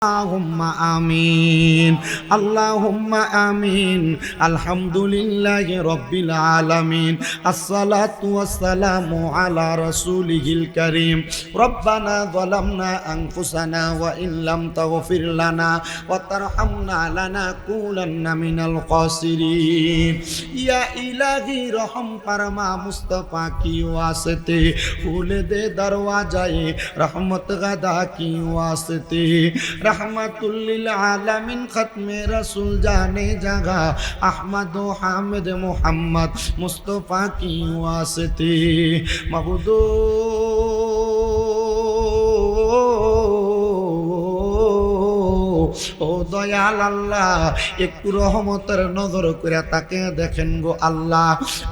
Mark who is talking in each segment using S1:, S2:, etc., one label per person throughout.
S1: اللهم آمين اللهم آمين الحمد لله رب العالمين الصلاة والسلام على رسوله الكريم ربنا ظلمنا أنفسنا وإن لم تغفر لنا وترحمنا لنكونن من الخاسرين يا إلهي رحم فرما मुस्तफ़ा की वास्ते फूल दे दरवाजाए रहमत गदा की वास्ते रहमतुल्लिल आलमीन खत्मे रसूल जाने जगह अहमद हामिद मोहम्मद मुस्तफ़ा की वास्ते मबूदो ও দয়াল আল্লাহ একটু রহমতের নজর করে তাকে দেখেন গো আল্লাহ।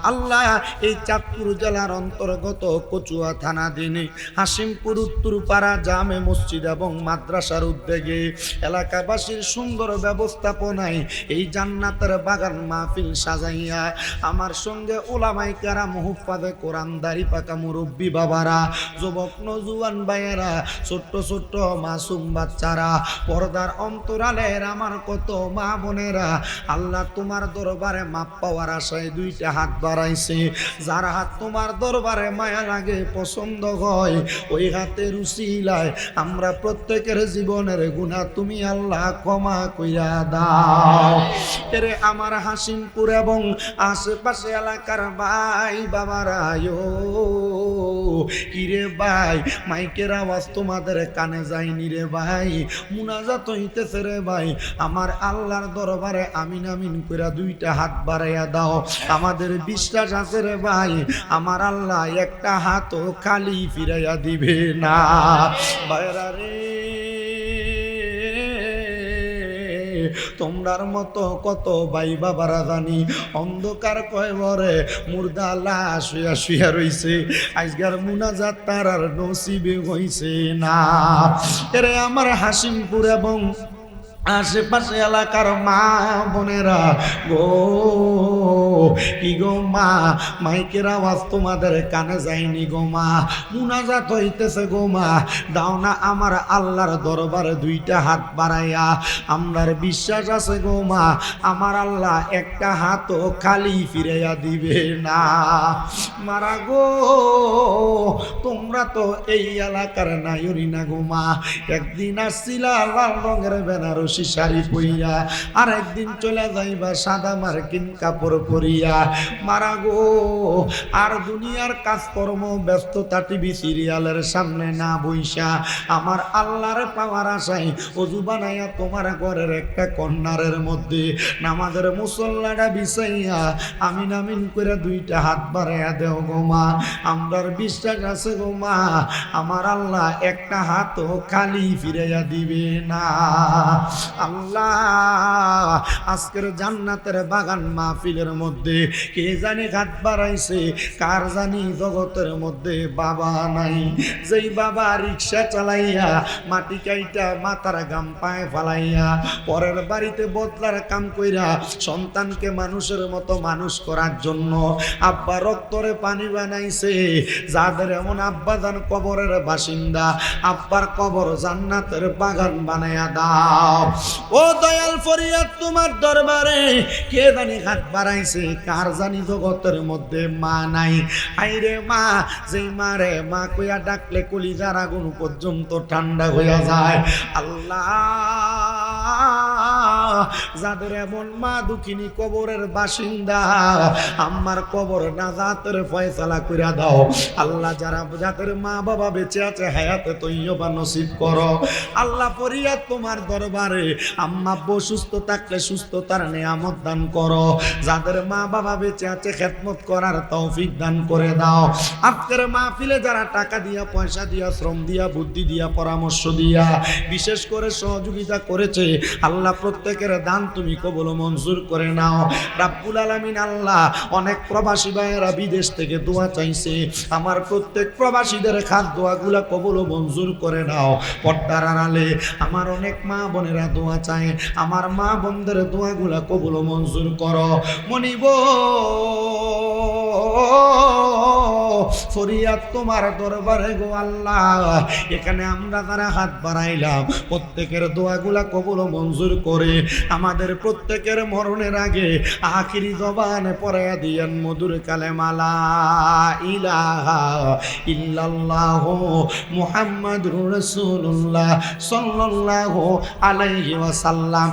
S1: আল্লাহ এই চাঁদপুর জেলার অন্তর্গত কচুয়া থানাধীন হাসিমপুর উত্তরপাড়া জামে মসজিদ এবং মাদ্রাসার উদ্যোগে এলাকাবাসীর সুন্দর ব্যবস্থাপনায় এই জান্নাতের বাগান মাহফিল সাজাইয়া আমার সঙ্গে ওলামায়ে কেরাম হুফাজে কোরআন দাড়ি পাকা মুরব্বী বাবারা যুবক নওজোয়ান ভাইয়েরা ছোট্ট ছোট্ট মাসুম বাচ্চারা পর্দার অন্তরালের আমার কত মা বোনেরা আল্লাহ তোমার দরবারে মাপ পাওয়ার আশায় দুইটা হাত বাড়াইছে। যার হাত তোমার দরবারে মায়া লাগে পছন্দ হয় ওই হাতের উসিলায় আমরা প্রত্যেকের জীবনের গুনাহ তুমি আল্লাহ ক্ষমা কইরা দাও। এরে আমার হাসিমপুর এবং আশেপাশে এলাকার ভাই বাবারা কিরে ভাই মাইকের আওয়াজ তোমাদের কানে যায়নি রে ভাই, মুনাজাত হইতেছে রে ভাই, আমার আল্লাহর দরবারে আমিন আমিন কইরা দুইটা হাত বাড়াইয়া দাও। আমাদের বিশ্বাস আছে রে ভাই আমার আল্লাহ একটা হাতও খালি ফিরাইয়া দিবে না। ভাইরা রে তোমরার মতো কত ভাই বাবারা জানি অন্ধকার কয়বরে মুর্দা লাশ শুয়া শুয়া রইছে, আজকের মুনাজাত তার আর নসিবে হইছে না। এরে আমার হাসিমপুর এবং আশেপাশে এলাকার মা বোনেরা গো কি গো মা মাইকের আওয়াজ তোমাদের কানে যায়নি গো মা, মুনাজাত হইতেছে গো মা, দাও না আমার আল্লাহর দরবারে দুইটা হাত বাড়াইয়া। আমরার বিশ্বাস আছে গো মা আমার আল্লাহ একটা হাতও খালি ফিরাইয়া দিবে না। মারা গো তোমরা তো এই এলাকার নায়রি না গো মা, একদিন আসছিলা লাল রঙের বেনারসি শাড়ি পরিয়া, আর একদিন চলে যাইবা সাদা মার্কিন কাপড় পরিয়া। মারা গো আর দুনিয়ার কাজকর্ম ব্যস্ততা টিভি সিরিয়ালের সামনে না বইসা আমার আল্লাহর পাওয়ার আশায় ওযু বানাইয়া তোমার ঘরের একটা কর্নারের মধ্যে নামাজের মুসল্লাটা বিছাইয়া আমিন আমিন করে দুইটা হাত বাড়াইয়া দেও গো মা। আমরার বিশ্বাস আছে গো মা আমার আল্লাহ একটা হাতও খালি ফিরাইয়া দিবে না। আল্লাহ আজকের জান্নাতের বাগান মাহফিলের মধ্যে কে জানি হাত বাড়াইছে, কার জানি জগতের মধ্যে বাবা নাই, যেই বাবা রিক্সা চালাইয়া মাটি কাইটা মাথার গাম পায়ে ফালাইয়া পরের বাড়িতে বদলার কাম কইরা সন্তানকে মানুষের মতো মানুষ করার জন্য আব্বা রক্তরে পানি বানাইছে, যাদের এমন আব্বা জান কবরের বাসিন্দা আব্বার কবর জান্নাতের বাগান বানাইয়া দাও। ও দয়াল ফরিয়াদ তোমার দরবারে কে জানি হাত বাড়াইছে, কার জানি জগতের মধ্যে মা নাই। আইরে মা যেই মারে মা কইয়া ডাকলে কলিজার আগুন পর্যন্ত ঠান্ডা হইয়া যায়। আল্লাহ যাদের এমন মা দুঃখিনী কবরের বাসিন্দা আমার কবর নাজাতের ফয়সালা কইরা দাও। আল্লাহ যারা যাদের মা বাবা বেঁচে আছে হায়াতে তৈয়বা নসিব করো। আল্লাহ ফরিয়াদ তোমার দরবারে আম্মা আব্বু সুস্থ থাকলে সুস্থতার নিয়ামত দান করো, যাদের মা বাবা বেঁচে আছে খেদমত করার তৌফিক দান করে দাও। আজকের মাহফিলে যারা টাকা দিয়া পয়সা দিয়া শ্রম দিয়া বুদ্ধি দিয়া পরামর্শ দিয়া বিশেষ করে সহযোগিতা করেছে আল্লাহ প্রত্যেকের দান তুমি কবুল মঞ্জুর করে নাও। রাব্বুল আলামিন আল্লাহ অনেক প্রবাসী ভাইয়েরা বিদেশ থেকে দোয়া চাইছে, আমার প্রত্যেক প্রবাসীদের খাত দোয়াগুলা কবুল মঞ্জুর করে নাও। পর্দার আড়ালে আমার অনেক মা বোনেরা দোয়া চায়, আমার মা বোনদের দোয়াগুলা কবুল মঞ্জুর করো। মনিব ফরিয়াদ তোমার দরবারে গো আল্লাহ। এখানে আমরা যারা হাত বাড়াইলাম প্রত্যেকের দোয়াগুলা কবুল মঞ্জুর করে আমাদের প্রত্যেকের মরণের আগে আখিরি জবানে পড়াইয়া দিয়েন মধুর কালেমা লা ইলাহা ইল্লাল্লাহ মুহাম্মাদুর রাসূলুল্লাহ সাল্লাল্লাহু আলাইহি ওয়াসাল্লাম।